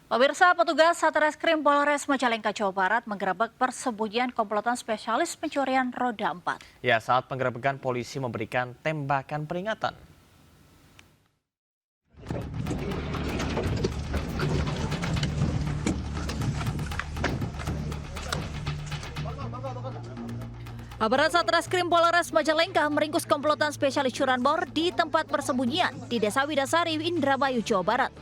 Pemirsa, petugas Satreskrim Polres Majalengka, Jawa Barat menggerebek persembunyian komplotan spesialis pencurian roda 4. Ya, saat penggerebekan polisi memberikan tembakan peringatan. Aparat Satreskrim Polres Majalengka meringkus komplotan spesialis curanmor di tempat persembunyian di Desa Widasari, Indramayu, Jawa Barat.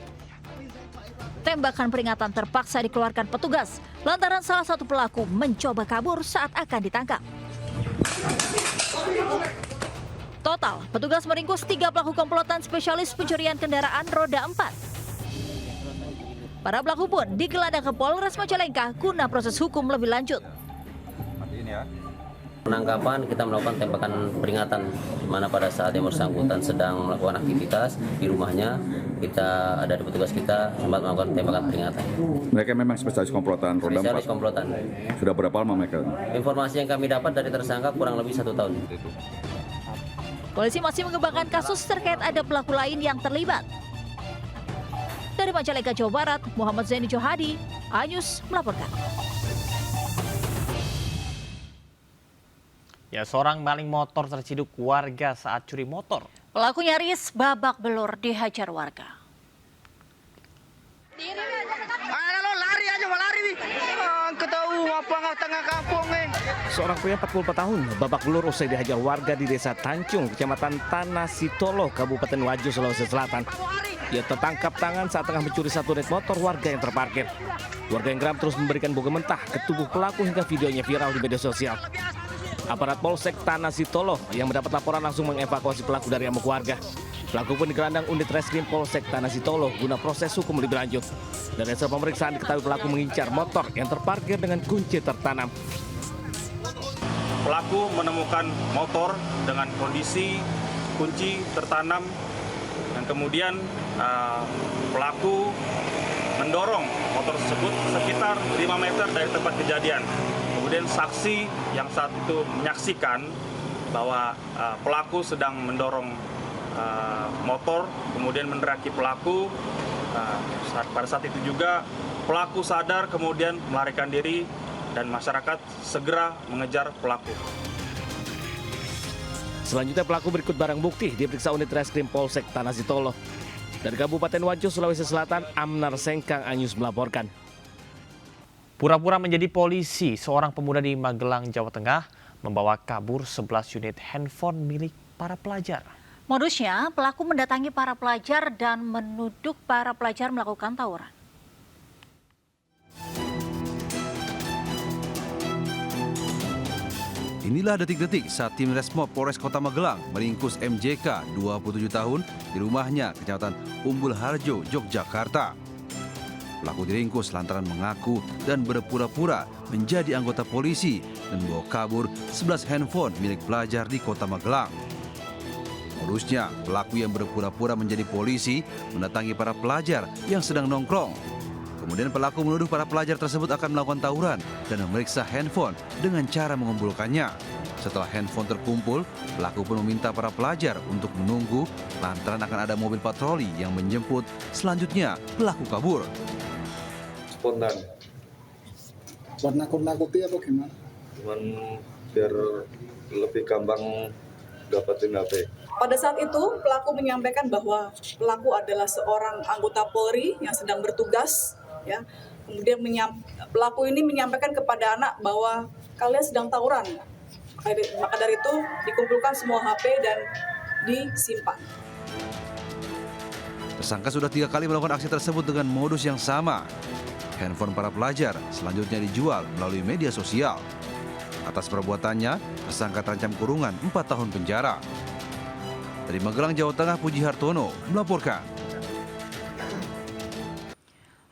Tembakan peringatan terpaksa dikeluarkan petugas lantaran salah satu pelaku mencoba kabur saat akan ditangkap. Total, petugas meringkus 3 pelaku komplotan spesialis pencurian kendaraan roda 4. Para pelaku pun digelandang ke Polres Majalengka guna proses hukum lebih lanjut. Penangkapan kita melakukan tembakan peringatan, di mana pada saat yang bersangkutan sedang melakukan aktivitas di rumahnya, kita ada di petugas kita sempat melakukan tembakan peringatan. Mereka memang spesialis komplotan roda 4. Spesialis komplotan. Sudah berapa lama mereka? Informasi yang kami dapat dari tersangka kurang lebih 1 tahun. Polisi masih mengembangkan kasus terkait ada pelaku lain yang terlibat. Dari Majalengka, Jawa Barat, Muhammad Zaini Johadi, Anyus melaporkan. Ya, seorang maling motor terciduk warga saat curi motor. Pelaku nyaris babak belur dihajar warga. Lari aja mau lari nih. Ketahu apa nggak tengah kampung nih. Seorang pria 44 tahun babak belur usai dihajar warga di Desa Tancung, Kecamatan Tanah Sitolo, Kabupaten Wajo, Sulawesi Selatan. Ia tertangkap tangan saat tengah mencuri satu unit motor warga yang terparkir. Warga yang geram terus memberikan boga mentah ke tubuh pelaku hingga videonya viral di media sosial. Aparat Polsek Tanah Sitolo yang mendapat laporan langsung mengevakuasi pelaku dari amuk warga. Pelaku pun digelandang unit reskrim Polsek Tanah Sitolo guna proses hukum lebih lanjut. Dari hasil pemeriksaan diketahui pelaku mengincar motor yang terparkir dengan kunci tertanam. Pelaku menemukan motor dengan kondisi kunci tertanam dan kemudian pelaku mendorong motor tersebut sekitar 5 meter dari tempat kejadian. Kemudian saksi yang saat itu menyaksikan bahwa pelaku sedang mendorong motor, kemudian menderaki pelaku. Pada saat itu juga pelaku sadar, kemudian melarikan diri dan masyarakat segera mengejar pelaku. Selanjutnya pelaku berikut barang bukti diperiksa unit reskrim Polsek Tanah Sitolo. Dari Kabupaten Wajo, Sulawesi Selatan, Amnar Sengkang, Anyus melaporkan. Pura-pura menjadi polisi, seorang pemuda di Magelang, Jawa Tengah membawa kabur 11 unit handphone milik para pelajar. Modusnya, pelaku mendatangi para pelajar dan menuduk para pelajar melakukan tawuran. Inilah detik-detik saat tim Resmob Polres Kota Magelang meringkus MJK 27 tahun di rumahnya Kecamatan Umbul Harjo, Yogyakarta. Pelaku diringkus lantaran mengaku dan berpura-pura menjadi anggota polisi dan membawa kabur 11 handphone milik pelajar di Kota Magelang. Modusnya, pelaku yang berpura-pura menjadi polisi mendatangi para pelajar yang sedang nongkrong. Kemudian pelaku menuduh para pelajar tersebut akan melakukan tawuran dan memeriksa handphone dengan cara mengumpulkannya. Setelah handphone terkumpul, pelaku pun meminta para pelajar untuk menunggu lantaran akan ada mobil patroli yang menjemput. Selanjutnya, pelaku kabur. Spontan. Buat nakut-nakuti apa gimana? Cuman biar lebih gampang dapetin HP. Pada saat itu, pelaku menyampaikan bahwa pelaku adalah seorang anggota Polri yang sedang bertugas. Ya, kemudian pelaku ini menyampaikan kepada anak bahwa kalian sedang tawuran. Maka dari itu dikumpulkan semua HP dan disimpan. Tersangka sudah 3 kali melakukan aksi tersebut dengan modus yang sama. Handphone para pelajar selanjutnya dijual melalui media sosial. Atas perbuatannya, tersangka terancam kurungan 4 tahun penjara. Dari Magelang, Jawa Tengah, Puji Hartono melaporkan.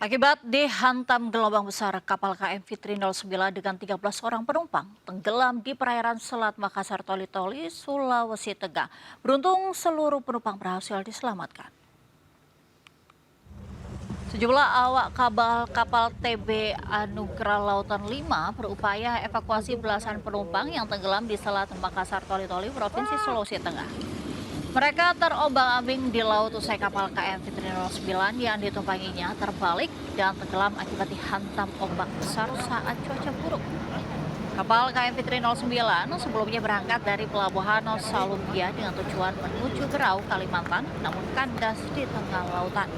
Akibat dihantam gelombang besar, kapal KM Fitri 09 dengan 13 orang penumpang tenggelam di perairan Selat Makassar Toli-Toli, Sulawesi Tengah. Beruntung seluruh penumpang berhasil diselamatkan. Sejumlah awak kapal TB Anugerah Lautan 5 berupaya evakuasi belasan penumpang yang tenggelam di Selat Makassar Toli-Toli, Provinsi Sulawesi Tengah. Mereka terombang-ambing di laut usai kapal KM Fitri 09 yang ditumpanginya terbalik dan tenggelam akibat dihantam ombak besar saat cuaca buruk. Kapal KM Fitri 09 sebelumnya berangkat dari pelabuhan Nusa Lumpia dengan tujuan menuju Berau, Kalimantan, namun kandas di tengah lautan.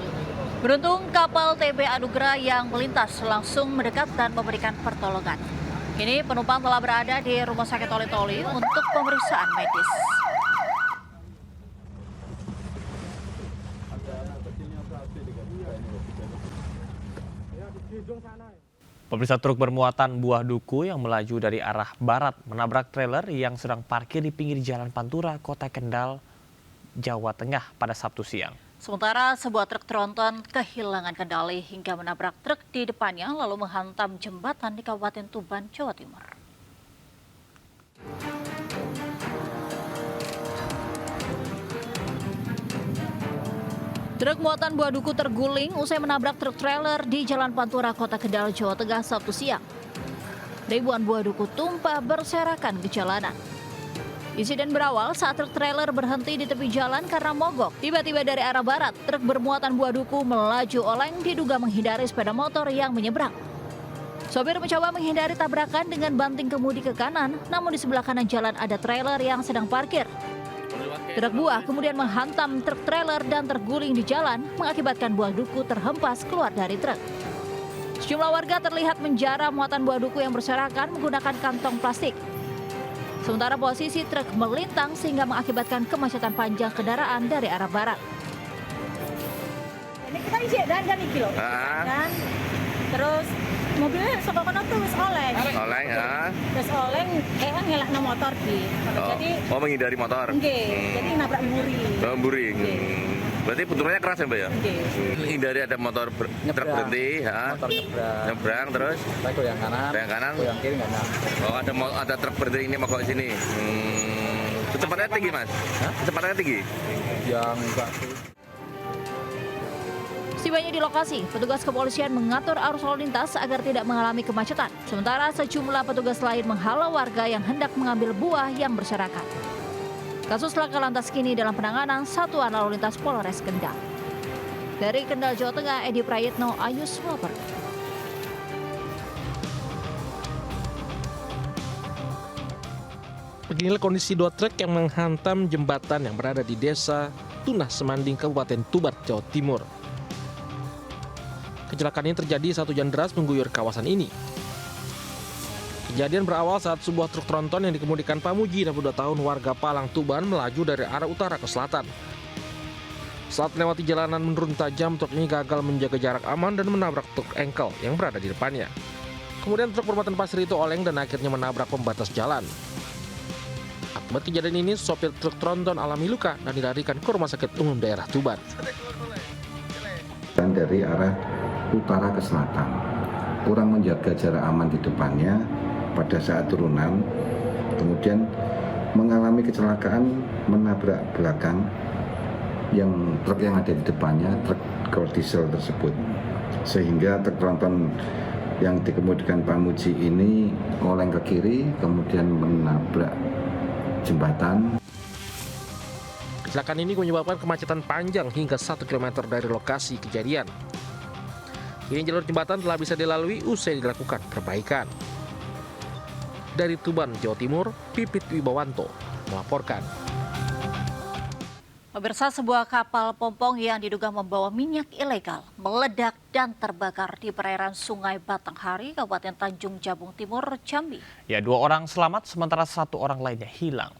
Beruntung kapal TB Anugrah yang melintas langsung mendekat dan memberikan pertolongan. Kini penumpang telah berada di Rumah Sakit Toli-Toli untuk pemeriksaan medis. Pemirsa, truk bermuatan buah duku yang melaju dari arah barat menabrak trailer yang sedang parkir di pinggir Jalan Pantura, Kota Kendal, Jawa Tengah pada Sabtu siang. Sementara sebuah truk tronton kehilangan kendali hingga menabrak truk di depannya lalu menghantam jembatan di Kabupaten Tuban, Jawa Timur. Truk muatan buah duku terguling usai menabrak truk trailer di Jalan Pantura, Kota Kendal, Jawa Tengah, Sabtu siang. Ribuan buah duku tumpah berserakan ke jalanan. Insiden berawal saat truk trailer berhenti di tepi jalan karena mogok. Tiba-tiba dari arah barat, truk bermuatan buah duku melaju oleng diduga menghindari sepeda motor yang menyeberang. Sopir mencoba menghindari tabrakan dengan banting kemudi ke kanan, namun di sebelah kanan jalan ada trailer yang sedang parkir. Truk buah kemudian menghantam truk trailer dan terguling di jalan, mengakibatkan buah duku terhempas keluar dari truk. Sejumlah warga terlihat menjara muatan buah duku yang berserakan menggunakan kantong plastik. Sementara posisi truk melintang sehingga mengakibatkan kemacetan panjang kendaraan dari arah barat. Ini kita isi dan iki lho. Kan. Terus mobilnya sekokono tuh wis oleng. Oleng ya. Wis oleng ngelakno motor di. Jadi menghindari motor. Nggih. Jadi nabrak mburi. Mburi. Berarti benturannya keras ya, Mbak ya? Hindari ada motor truk berhenti, motor nyebrang terus yang kanan, yang kiri nggak nyampe. Oh, ada truk berhenti ini mogok di sini. Kecepatannya tinggi, Mas? Kecepatannya tinggi? Yang enggak sih. Setibanya di lokasi, petugas kepolisian mengatur arus lalu lintas agar tidak mengalami kemacetan. Sementara sejumlah petugas lain menghalau warga yang hendak mengambil buah yang berserakan. Kasus laka lantas kini dalam penanganan Satuan Lalu Lintas Polres Kendal. Dari Kendal, Jawa Tengah, Edi Prayitno, Ayus melaporkan. Beginilah kondisi dua truk yang menghantam jembatan yang berada di Desa Tunah Semanding, Kabupaten Tuban, Jawa Timur. Kecelakaan ini terjadi saat hujan deras mengguyur kawasan ini. Kejadian berawal saat sebuah truk tronton yang dikemudikan Pamuji, 62 tahun, warga Palang, Tuban, melaju dari arah utara ke selatan. Saat melewati jalanan menurun tajam, truk ini gagal menjaga jarak aman dan menabrak truk engkel yang berada di depannya. Kemudian truk bermuatan pasir itu oleng dan akhirnya menabrak pembatas jalan. Akibat kejadian ini, sopir truk tronton alami luka dan dilarikan ke Rumah Sakit Umum Daerah Tuban. Dan dari arah utara ke selatan, kurang menjaga jarak aman di depannya pada saat turunan, kemudian mengalami kecelakaan menabrak belakang truk yang ada di depannya, truk diesel tersebut, sehingga truk tronton yang dikemudikan Pamuji ini oleng ke kiri, kemudian menabrak jembatan. Kecelakaan ini menyebabkan kemacetan panjang hingga 1 km dari lokasi kejadian. Kini jalur jembatan telah bisa dilalui usai dilakukan perbaikan. Dari Tuban, Jawa Timur, Pipit Wibawanto melaporkan. Pemirsa, sebuah kapal pompong yang diduga membawa minyak ilegal meledak dan terbakar di perairan Sungai Batanghari, Kabupaten Tanjung Jabung Timur, Jambi. Ya, 2 orang selamat sementara 1 orang lainnya hilang.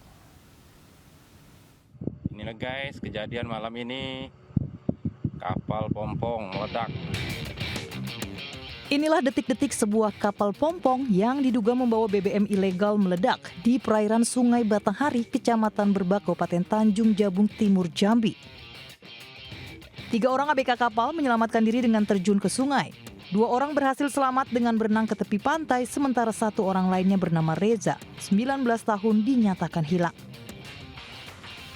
Inilah guys, kejadian malam ini kapal pompong meledak. Inilah detik-detik sebuah kapal pompong yang diduga membawa BBM ilegal meledak di perairan Sungai Batanghari, Kecamatan Berbak, Kabupaten Tanjung Jabung Timur, Jambi. 3 orang ABK kapal menyelamatkan diri dengan terjun ke sungai. 2 orang berhasil selamat dengan berenang ke tepi pantai, sementara 1 orang lainnya bernama Reza, 19 tahun, dinyatakan hilang.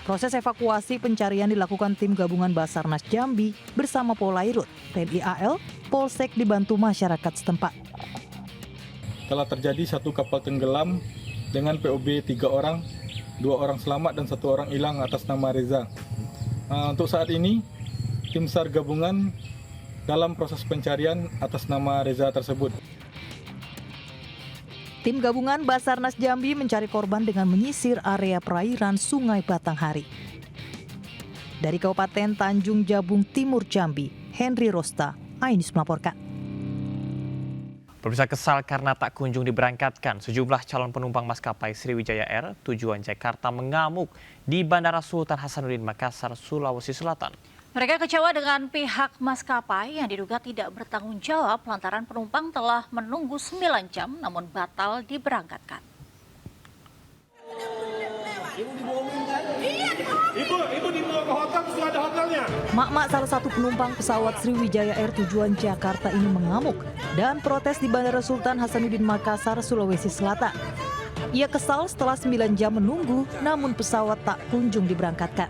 Proses evakuasi pencarian dilakukan tim gabungan Basarnas Jambi bersama Polairut, TNI AL, Polsek dibantu masyarakat setempat. Telah terjadi 1 kapal tenggelam dengan POB 3 orang 2 orang selamat dan 1 orang hilang atas nama Reza. Untuk saat ini, tim SAR gabungan dalam proses pencarian atas nama Reza tersebut. Tim gabungan Basarnas Jambi mencari korban dengan menyisir area perairan Sungai Batanghari. Dari Kabupaten Tanjung Jabung Timur Jambi, Henry Rosta, Ainus melaporkan. Pemirsa, kesal karena tak kunjung diberangkatkan, sejumlah calon penumpang maskapai Sriwijaya Air tujuan Jakarta mengamuk di Bandara Sultan Hasanuddin Makassar, Sulawesi Selatan. Mereka kecewa dengan pihak maskapai yang diduga tidak bertanggung jawab lantaran penumpang telah menunggu 9 jam namun batal diberangkatkan. Ibu dibawa ke hotel, sudah ada hotelnya. Mak-mak salah satu penumpang pesawat Sriwijaya Air tujuan Jakarta ini mengamuk dan protes di Bandara Sultan Hasanuddin Makassar, Sulawesi Selatan. Ia kesal setelah 9 jam menunggu namun pesawat tak kunjung diberangkatkan.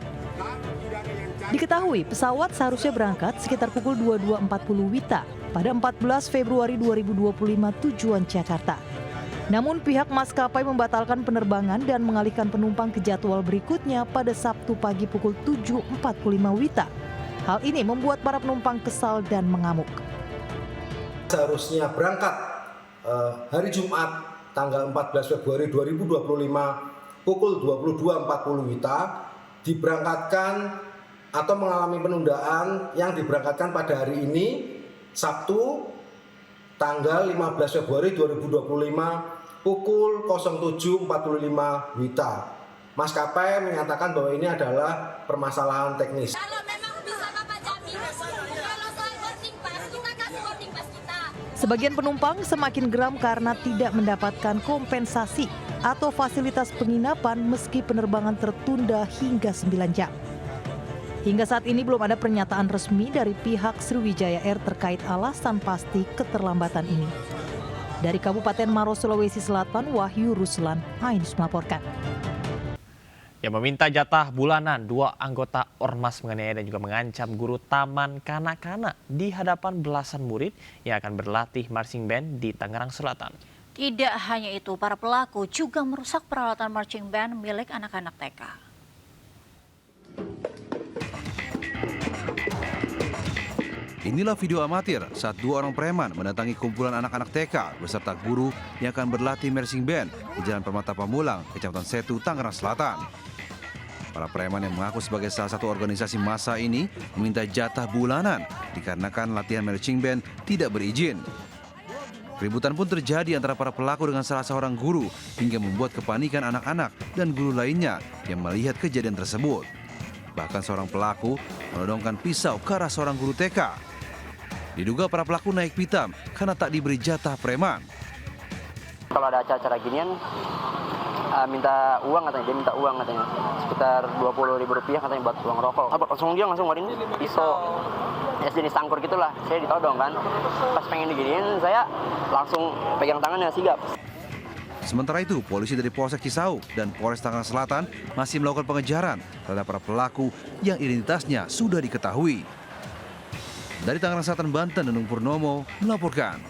Diketahui pesawat seharusnya berangkat sekitar pukul 22.40 WITA pada 14 Februari 2025 tujuan Jakarta. Namun pihak maskapai membatalkan penerbangan dan mengalihkan penumpang ke jadwal berikutnya pada Sabtu pagi pukul 7.45 WITA. Hal ini membuat para penumpang kesal dan mengamuk. Seharusnya berangkat hari Jumat tanggal 14 Februari 2025 pukul 22.40 WITA diberangkatkan atau mengalami penundaan yang diberangkatkan pada hari ini Sabtu tanggal 15 Februari 2025 pukul 07.45 WITA. Maskapai menyatakan bahwa ini adalah permasalahan teknis. Sebagian penumpang semakin geram karena tidak mendapatkan kompensasi atau fasilitas penginapan meski penerbangan tertunda hingga 9 jam. Hingga saat ini belum ada pernyataan resmi dari pihak Sriwijaya Air terkait alasan pasti keterlambatan ini. Dari Kabupaten Maros, Sulawesi Selatan, Wahyu Ruslan, Ainus melaporkan. Yang meminta jatah bulanan, 2 anggota Ormas menganiaya dan juga mengancam guru taman kanak-kanak di hadapan belasan murid yang akan berlatih marching band di Tangerang Selatan. Tidak hanya itu, para pelaku juga merusak peralatan marching band milik anak-anak TK. Inilah video amatir saat 2 orang preman mendatangi kumpulan anak-anak TK beserta guru yang akan berlatih marching band di Jalan Permata Pamulang, Kecamatan Setu, Tangerang Selatan. Para preman yang mengaku sebagai salah satu organisasi massa ini meminta jatah bulanan dikarenakan latihan marching band tidak berizin. Keributan pun terjadi antara para pelaku dengan salah seorang guru hingga membuat kepanikan anak-anak dan guru lainnya yang melihat kejadian tersebut. Bahkan seorang pelaku menodongkan pisau ke arah seorang guru TK. Diduga para pelaku naik pitam karena tak diberi jatah preman. Kalau ada acara-acara ginian, minta uang katanya, dia minta uang katanya. Sekitar Rp20.000 katanya buat uang rokok. Dia langsung ngeluarin pisau. Ya jenis sangkur gitulah, saya ditodong kan. Pas pengen diginiin, saya langsung pegang tangannya sigap. Sementara itu, polisi dari Polsek Cisauk dan Polres Tangerang Selatan masih melakukan pengejaran terhadap para pelaku yang identitasnya sudah diketahui. Dari Tangerang Selatan, Banten, Nunung Purnomo melaporkan.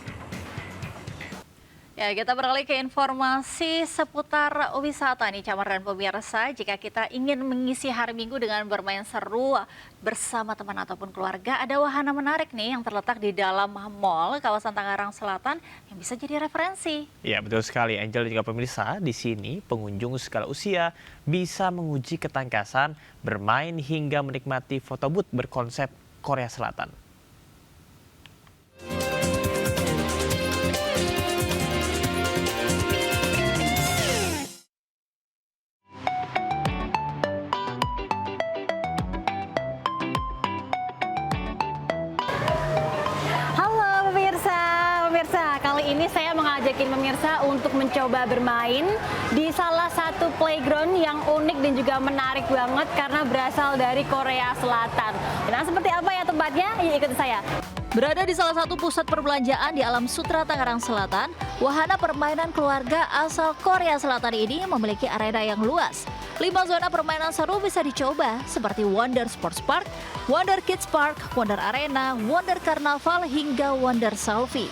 Ya, kita beralih ke informasi seputar wisata nih, Camar dan pemirsa. Jika kita ingin mengisi hari Minggu dengan bermain seru bersama teman ataupun keluarga, ada wahana menarik nih yang terletak di dalam mall kawasan Tangerang Selatan yang bisa jadi referensi. Ya, betul sekali, Angel dan juga pemirsa. Di sini pengunjung segala usia bisa menguji ketangkasan, bermain hingga menikmati foto booth berkonsep Korea Selatan. Ini saya mengajakin pemirsa untuk mencoba bermain di salah satu playground yang unik dan juga menarik banget karena berasal dari Korea Selatan. Nah, seperti apa ya tempatnya? Yuk ikuti saya. Berada di salah satu pusat perbelanjaan di Alam Sutra Tangerang Selatan, wahana permainan keluarga asal Korea Selatan ini memiliki arena yang luas. 5 zona permainan seru bisa dicoba seperti Wonder Sports Park, Wonder Kids Park, Wonder Arena, Wonder Carnaval hingga Wonder Selfie.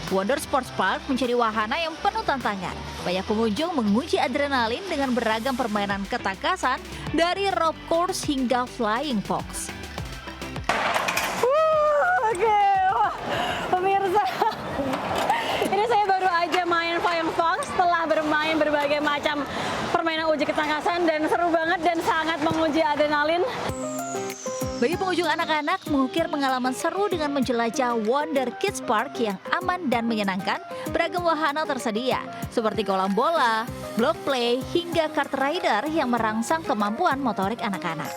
Wonder Sports Park menjadi wahana yang penuh tantangan. Banyak pengunjung menguji adrenalin dengan beragam permainan ketangkasan dari rope course hingga flying fox. Oke, wah, pemirsa, ini saya baru aja main flying fox setelah bermain berbagai macam permainan uji ketangkasan dan seru banget dan sangat menguji adrenalin. Bagi pengunjung anak-anak, mengukir pengalaman seru dengan menjelajah Wonder Kids Park yang aman dan menyenangkan. Beragam wahana tersedia, seperti kolam bola, block play, hingga kart rider yang merangsang kemampuan motorik anak-anak.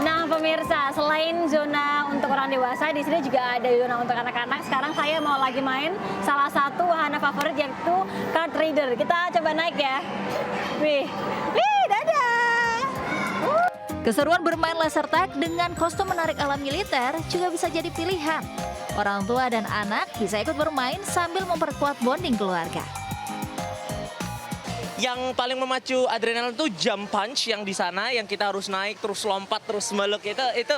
Nah pemirsa, selain zona untuk orang dewasa, di sini juga ada zona untuk anak-anak. Sekarang saya mau lagi main salah satu wahana favorit, yaitu kart rider. Kita coba naik ya. Wih, dadah! Keseruan bermain laser tag dengan kostum menarik ala militer juga bisa jadi pilihan. Orang tua dan anak bisa ikut bermain sambil memperkuat bonding keluarga. Yang paling memacu adrenalin itu jump punch yang di sana, yang kita harus naik terus lompat terus meluk, itu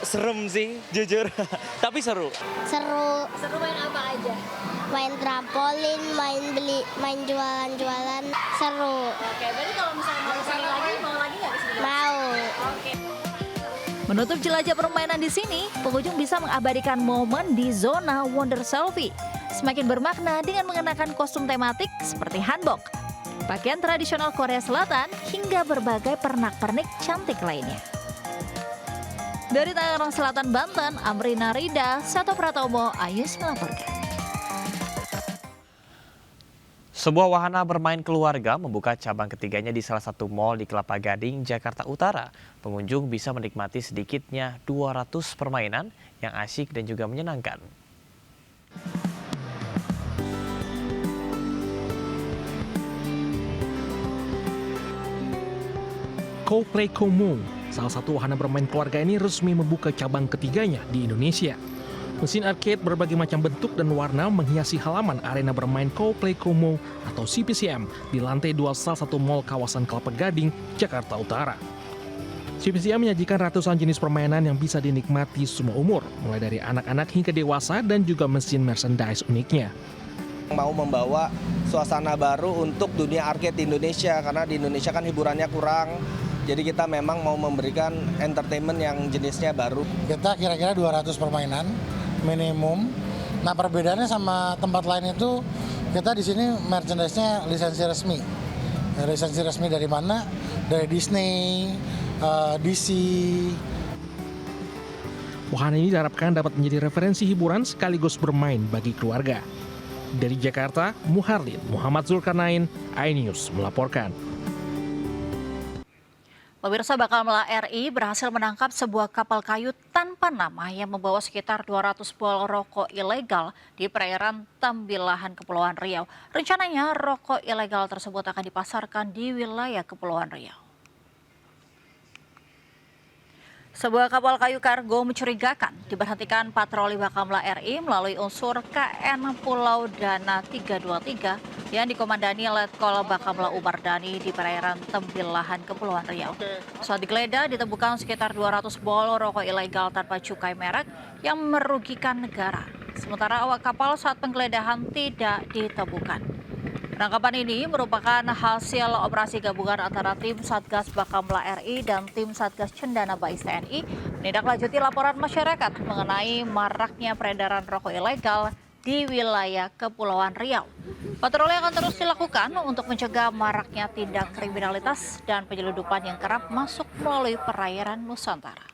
serem sih jujur. Tapi seru. Seru main apa aja? Main trampolin, main jualan-jualan, seru. Oke, berarti kalau misalnya mau kesini lagi, mau lagi nggak kesini? Mau. Oke. Menutup jelajah permainan di sini, pengunjung bisa mengabadikan momen di zona Wonder Selfie. Semakin bermakna dengan mengenakan kostum tematik seperti hanbok, pakaian tradisional Korea Selatan, hingga berbagai pernak-pernik cantik lainnya. Dari Tangerang Selatan, Banten, Amrina Rida, Sato Pratomo, Ayus melaporkan. Sebuah wahana bermain keluarga membuka cabang ketiganya di salah satu mal di Kelapa Gading, Jakarta Utara. Pengunjung bisa menikmati sedikitnya 200 permainan yang asyik dan juga menyenangkan. Co-Play Como, salah satu wahana bermain keluarga ini resmi membuka cabang ketiganya di Indonesia. Mesin arcade berbagai macam bentuk dan warna menghiasi halaman arena bermain Co-Play Como atau CPCM di lantai 2 salah satu mal kawasan Kelapa Gading, Jakarta Utara. CPCM menyajikan ratusan jenis permainan yang bisa dinikmati semua umur, mulai dari anak-anak hingga dewasa dan juga mesin merchandise uniknya. Mau membawa suasana baru untuk dunia arcade di Indonesia, karena di Indonesia kan hiburannya kurang. Jadi kita memang mau memberikan entertainment yang jenisnya baru. Kita kira-kira 200 permainan minimum. Nah perbedaannya sama tempat lain itu kita di sini merchandise-nya lisensi resmi. Lisensi resmi dari mana? Dari Disney, DC. Wahana ini diharapkan dapat menjadi referensi hiburan sekaligus bermain bagi keluarga. Dari Jakarta, Muharlin Muhammad Zulkarnain, iNews melaporkan. Pemirsa, Bakamla RI berhasil menangkap sebuah kapal kayu tanpa nama yang membawa sekitar 200 bol rokok ilegal di perairan Tambilahan, Kepulauan Riau. Rencananya rokok ilegal tersebut akan dipasarkan di wilayah Kepulauan Riau. Sebuah kapal kayu kargo mencurigakan diberhentikan patroli Bakamla RI melalui unsur KN Pulau Dana 323 yang dikomandani Letkol Bakamla Umardani di perairan Tembilahan, Kepulauan Riau. Saat digeledah ditemukan sekitar 200 bol rokok ilegal tanpa cukai merek yang merugikan negara. Sementara awak kapal saat penggeledahan tidak ditemukan. Penangkapan ini merupakan hasil operasi gabungan antara tim Satgas Bakamla RI dan tim Satgas Cendana Bais TNI menindaklanjuti laporan masyarakat mengenai maraknya peredaran rokok ilegal di wilayah Kepulauan Riau. Patroli akan terus dilakukan untuk mencegah maraknya tindak kriminalitas dan penyeludupan yang kerap masuk melalui perairan Nusantara.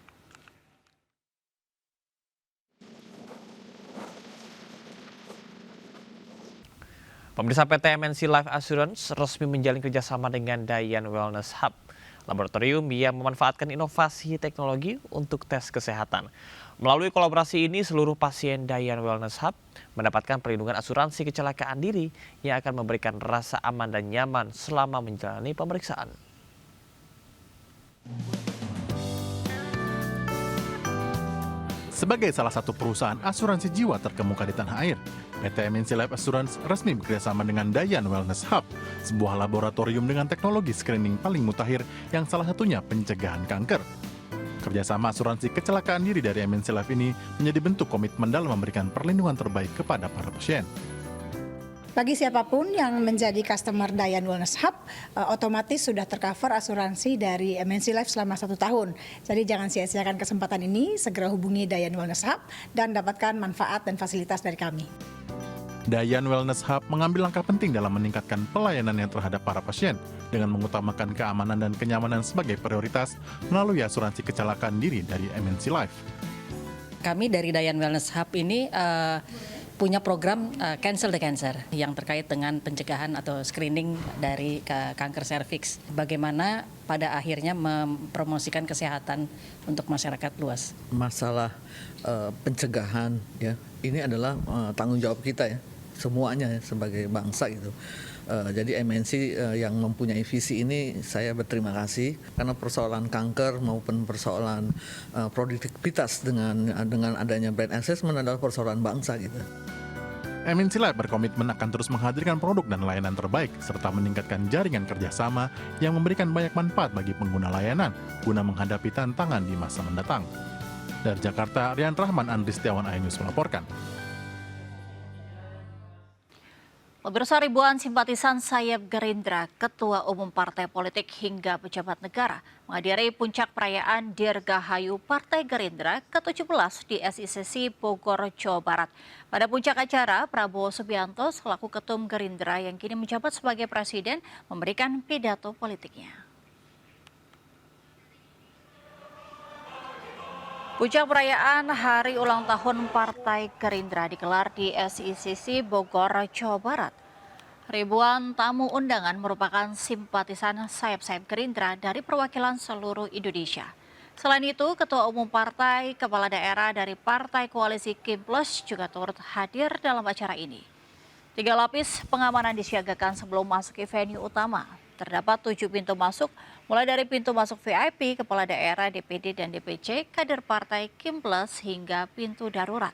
Pemirsa, PT MNC Life Assurance resmi menjalin kerjasama dengan Dayan Wellness Hub, laboratorium yang memanfaatkan inovasi teknologi untuk tes kesehatan. Melalui kolaborasi ini, seluruh pasien Dayan Wellness Hub mendapatkan perlindungan asuransi kecelakaan diri yang akan memberikan rasa aman dan nyaman selama menjalani pemeriksaan. Sebagai salah satu perusahaan asuransi jiwa terkemuka di tanah air, PT MNC Life Assurance resmi bekerjasama dengan Dayan Wellness Hub, sebuah laboratorium dengan teknologi screening paling mutakhir yang salah satunya pencegahan kanker. Kerjasama asuransi kecelakaan diri dari MNC Life ini menjadi bentuk komitmen dalam memberikan perlindungan terbaik kepada para pasien. Bagi siapapun yang menjadi customer Dayan Wellness Hub, otomatis sudah tercover asuransi dari MNC Life selama 1 tahun. Jadi jangan sia-siakan kesempatan ini, segera hubungi Dayan Wellness Hub dan dapatkan manfaat dan fasilitas dari kami. Dayan Wellness Hub mengambil langkah penting dalam meningkatkan pelayanannya terhadap para pasien dengan mengutamakan keamanan dan kenyamanan sebagai prioritas melalui asuransi kecelakaan diri dari MNC Life. Kami dari Dayan Wellness Hub ini punya program Cancel the Cancer yang terkait dengan pencegahan atau screening dari kanker serviks. Bagaimana pada akhirnya mempromosikan kesehatan untuk masyarakat luas. Masalah pencegahan ya, ini adalah tanggung jawab kita ya, semuanya ya, sebagai bangsa gitu. Jadi MNC yang mempunyai visi ini saya berterima kasih karena persoalan kanker maupun persoalan produktivitas dengan adanya brand assessment adalah persoalan bangsa gitu. MNC Life berkomitmen akan terus menghadirkan produk dan layanan terbaik serta meningkatkan jaringan kerjasama yang memberikan banyak manfaat bagi pengguna layanan guna menghadapi tantangan di masa mendatang. Dari Jakarta, Rian Rahman, Andri Setiawan, iNews melaporkan. Pemirsa, ribuan simpatisan sayap Gerindra, ketua umum partai politik hingga pejabat negara menghadiri puncak perayaan Dirgahayu Partai Gerindra ke-17 di SICC Bogor, Jawa Barat. Pada puncak acara, Prabowo Subianto selaku ketum Gerindra yang kini menjabat sebagai presiden memberikan pidato politiknya. Puncak perayaan hari ulang tahun Partai Gerindra digelar di SICC Bogor, Jawa Barat. Ribuan tamu undangan merupakan simpatisan sayap-sayap Gerindra dari perwakilan seluruh Indonesia. Selain itu, Ketua Umum Partai, Kepala Daerah dari Partai Koalisi Kim Plus juga turut hadir dalam acara ini. 3 lapis pengamanan disiagakan sebelum masuk ke venue utama. Terdapat 7 pintu masuk, mulai dari pintu masuk VIP, Kepala Daerah, DPD, dan DPC, kader Partai Kim Plus, hingga pintu darurat.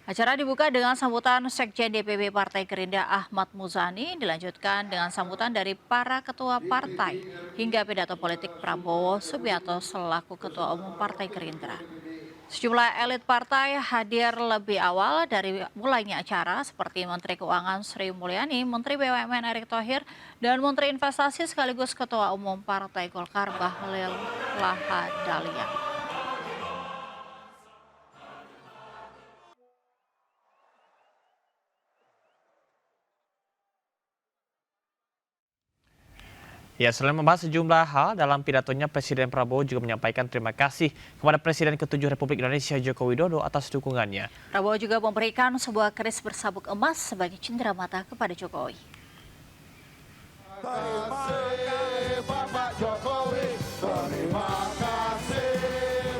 Acara dibuka dengan sambutan Sekjen DPP Partai Gerindra Ahmad Muzani, dilanjutkan dengan sambutan dari para ketua partai, hingga pidato politik Prabowo Subianto selaku Ketua Umum Partai Gerindra. Sejumlah elit partai hadir lebih awal dari mulainya acara seperti Menteri Keuangan Sri Mulyani, Menteri BUMN Erick Thohir, dan Menteri Investasi sekaligus Ketua Umum Partai Golkar Bahlil Lahadalia. Ya, selain membahas sejumlah hal, dalam pidatonya Presiden Prabowo juga menyampaikan terima kasih kepada Presiden ke-7 Republik Indonesia Joko Widodo atas dukungannya. Prabowo juga memberikan sebuah keris bersabuk emas sebagai cenderamata kepada Jokowi. Terima kasih Bapak Jokowi, terima kasih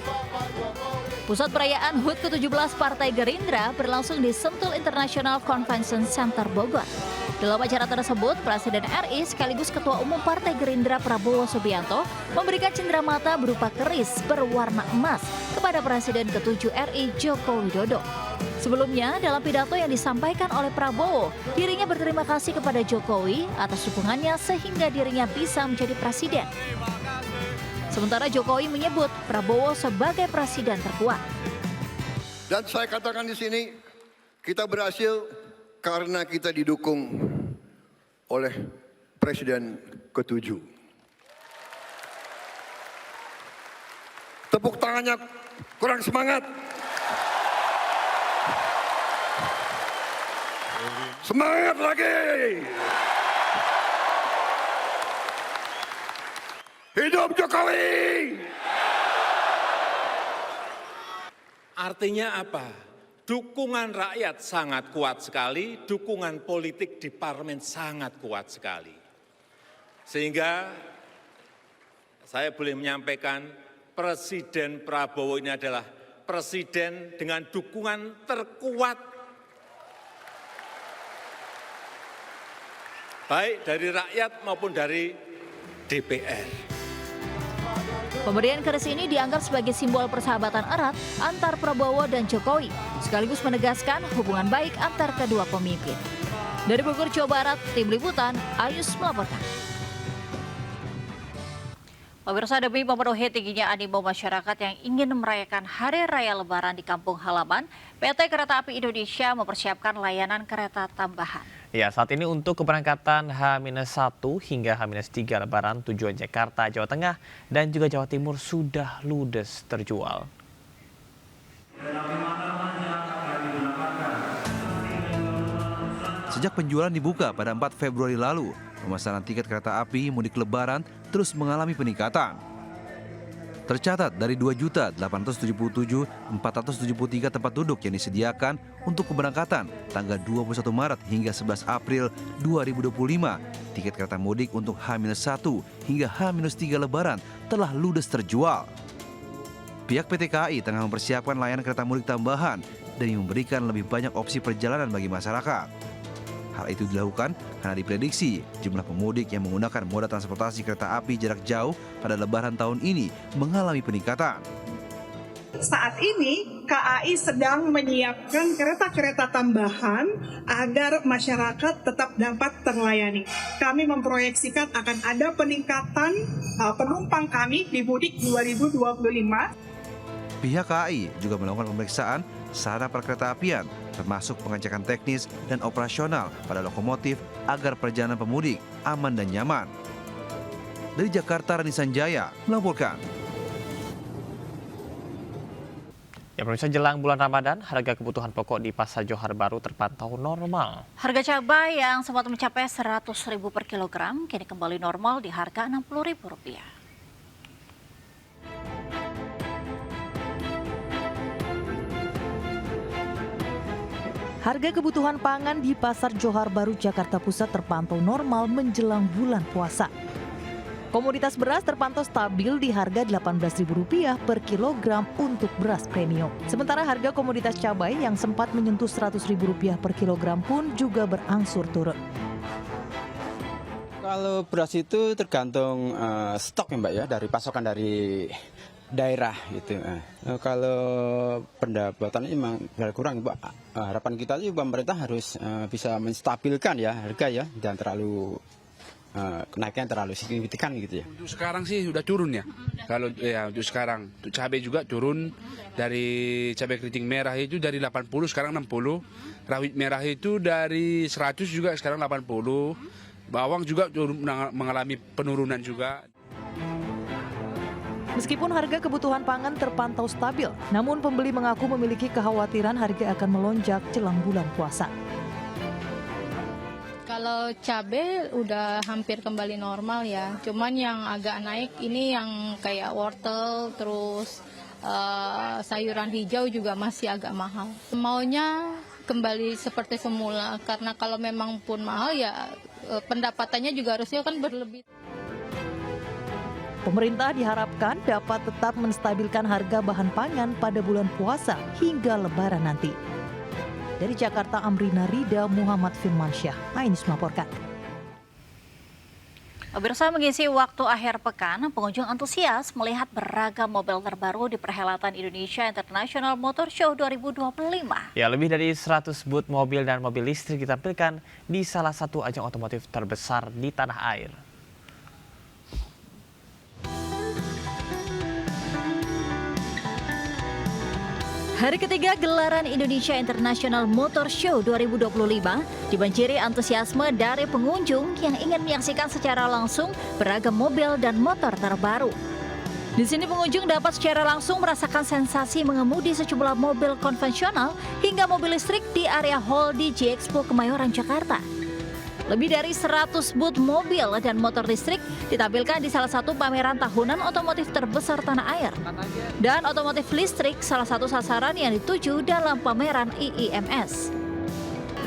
Bapak Jokowi. Pusat perayaan HUT ke-17 Partai Gerindra berlangsung di Sentul International Convention Center Bogor. Dalam acara tersebut, Presiden RI sekaligus Ketua Umum Partai Gerindra Prabowo Subianto memberikan cenderamata berupa keris berwarna emas kepada Presiden ke-7 RI Joko Widodo. Sebelumnya, dalam pidato yang disampaikan oleh Prabowo, dirinya berterima kasih kepada Jokowi atas dukungannya sehingga dirinya bisa menjadi presiden. Sementara Jokowi menyebut Prabowo sebagai presiden terkuat. Dan saya katakan di sini, kita berhasil karena kita didukung oleh Presiden ke-7. Tepuk tangannya kurang semangat. Semangat lagi. Hidup Jokowi. Artinya apa? Dukungan rakyat sangat kuat sekali, dukungan politik di parlemen sangat kuat sekali. Sehingga saya boleh menyampaikan Presiden Prabowo ini adalah presiden dengan dukungan terkuat baik dari rakyat maupun dari DPR. Pemberian keris ini dianggap sebagai simbol persahabatan erat antar Prabowo dan Jokowi, sekaligus menegaskan hubungan baik antar kedua pemimpin. Dari Bogor, Jawa Barat, Tim Liputan, iNews melaporkan. Pemirsa, demi memenuhi tingginya animo masyarakat yang ingin merayakan Hari Raya Lebaran di kampung halaman, PT Kereta Api Indonesia mempersiapkan layanan kereta tambahan. Ya, saat ini untuk keberangkatan H-1 hingga H-3 Lebaran tujuan Jakarta, Jawa Tengah, dan juga Jawa Timur sudah ludes terjual. Sejak penjualan dibuka pada 4 Februari lalu, pemesanan tiket kereta api mudik Lebaran terus mengalami peningkatan. Tercatat dari 2.877.473 tempat duduk yang disediakan untuk keberangkatan tanggal 21 Maret hingga 11 April 2025, tiket kereta mudik untuk H-1 hingga H-3 Lebaran telah ludes terjual. Pihak PT KAI tengah mempersiapkan layanan kereta mudik tambahan demi memberikan lebih banyak opsi perjalanan bagi masyarakat. Hal itu dilakukan karena diprediksi jumlah pemudik yang menggunakan moda transportasi kereta api jarak jauh pada Lebaran tahun ini mengalami peningkatan. Saat ini KAI sedang menyiapkan kereta-kereta tambahan agar masyarakat tetap dapat terlayani. Kami memproyeksikan akan ada peningkatan penumpang kami di mudik 2025. Pihak KAI juga melakukan pemeriksaan sarana perkeretaapian, termasuk pengecekan teknis dan operasional pada lokomotif agar perjalanan pemudik aman dan nyaman. Dari Jakarta, Rani Sanjaya melaporkan. Ya, pemirsa, jelang bulan Ramadan, harga kebutuhan pokok di Pasar Johar Baru terpantau normal. Harga cabai yang sempat mencapai Rp100.000 per kilogram kini kembali normal di harga Rp60.000. Harga kebutuhan pangan di Pasar Johar Baru, Jakarta Pusat terpantau normal menjelang bulan puasa. Komoditas beras terpantau stabil di harga Rp18.000 per kilogram untuk beras premium. Sementara harga komoditas cabai yang sempat menyentuh Rp100.000 per kilogram pun juga berangsur turun. Kalau beras itu tergantung stok ya Mbak ya, dari pasokan dari daerah gitu. Kalau pendapatan memang kurang Mbak. Harapan kita sih pemerintah harus bisa menstabilkan ya harga ya, jangan terlalu kenaikan terlalu signifikan gitu ya. Untuk sekarang sih sudah turun ya. Kalau ya untuk sekarang, untuk cabai juga turun dari cabai keriting merah itu dari 80 sekarang 60. Rawit merah itu dari 100 juga sekarang 80. Bawang juga mengalami penurunan juga. Meskipun harga kebutuhan pangan terpantau stabil, namun pembeli mengaku memiliki kekhawatiran harga akan melonjak jelang bulan puasa. Kalau cabai udah hampir kembali normal ya, cuman yang agak naik ini yang kayak wortel, terus sayuran hijau juga masih agak mahal. Maunya kembali seperti semula, karena kalau memang pun mahal ya pendapatannya juga harusnya kan berlebih. Pemerintah diharapkan dapat tetap menstabilkan harga bahan pangan pada bulan puasa hingga Lebaran nanti. Dari Jakarta, Amrina Rida, Muhammad Firmansyah, Ainus melaporkan. Pemirsa, mengisi waktu akhir pekan, pengunjung antusias melihat beragam mobil terbaru di perhelatan Indonesia International Motor Show 2025. Ya, lebih dari 100 booth mobil dan mobil listrik ditampilkan di salah satu ajang otomotif terbesar di tanah air. Hari ketiga gelaran Indonesia International Motor Show 2025 dibanjiri antusiasme dari pengunjung yang ingin menyaksikan secara langsung beragam mobil dan motor terbaru. Di sini pengunjung dapat secara langsung merasakan sensasi mengemudi sejumlah mobil konvensional hingga mobil listrik di area hall di G-Expo Kemayoran, Jakarta. Lebih dari 100 booth mobil dan motor listrik ditampilkan di salah satu pameran tahunan otomotif terbesar tanah air. Dan otomotif listrik salah satu sasaran yang dituju dalam pameran IIMS.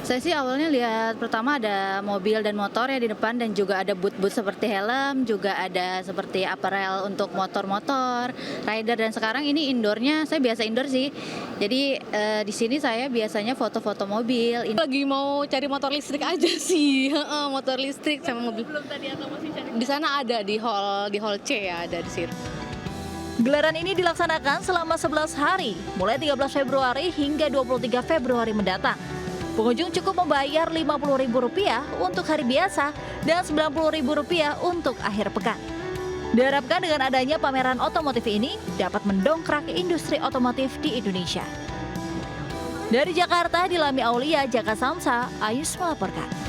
Saya sih awalnya lihat pertama ada mobil dan motor ya di depan, dan juga ada booth-booth seperti helm, juga ada seperti apparel untuk motor-motor, rider, dan sekarang ini indoornya saya biasa indoor sih. Jadi di sini saya biasanya foto-foto mobil. Lagi mau cari motor listrik aja sih, motor listrik sama mobil. Belum tadi atau masih cari? Di sana ada di hall C ya, ada di situ. Gelaran ini dilaksanakan selama 11 hari, mulai 13 Februari hingga 23 Februari mendatang. Pengunjung cukup membayar Rp50.000 untuk hari biasa dan Rp90.000 untuk akhir pekan. Diharapkan dengan adanya pameran otomotif ini dapat mendongkrak industri otomotif di Indonesia. Dari Jakarta, Dilami Aulia, Jaka Samsa, Ayus melaporkan.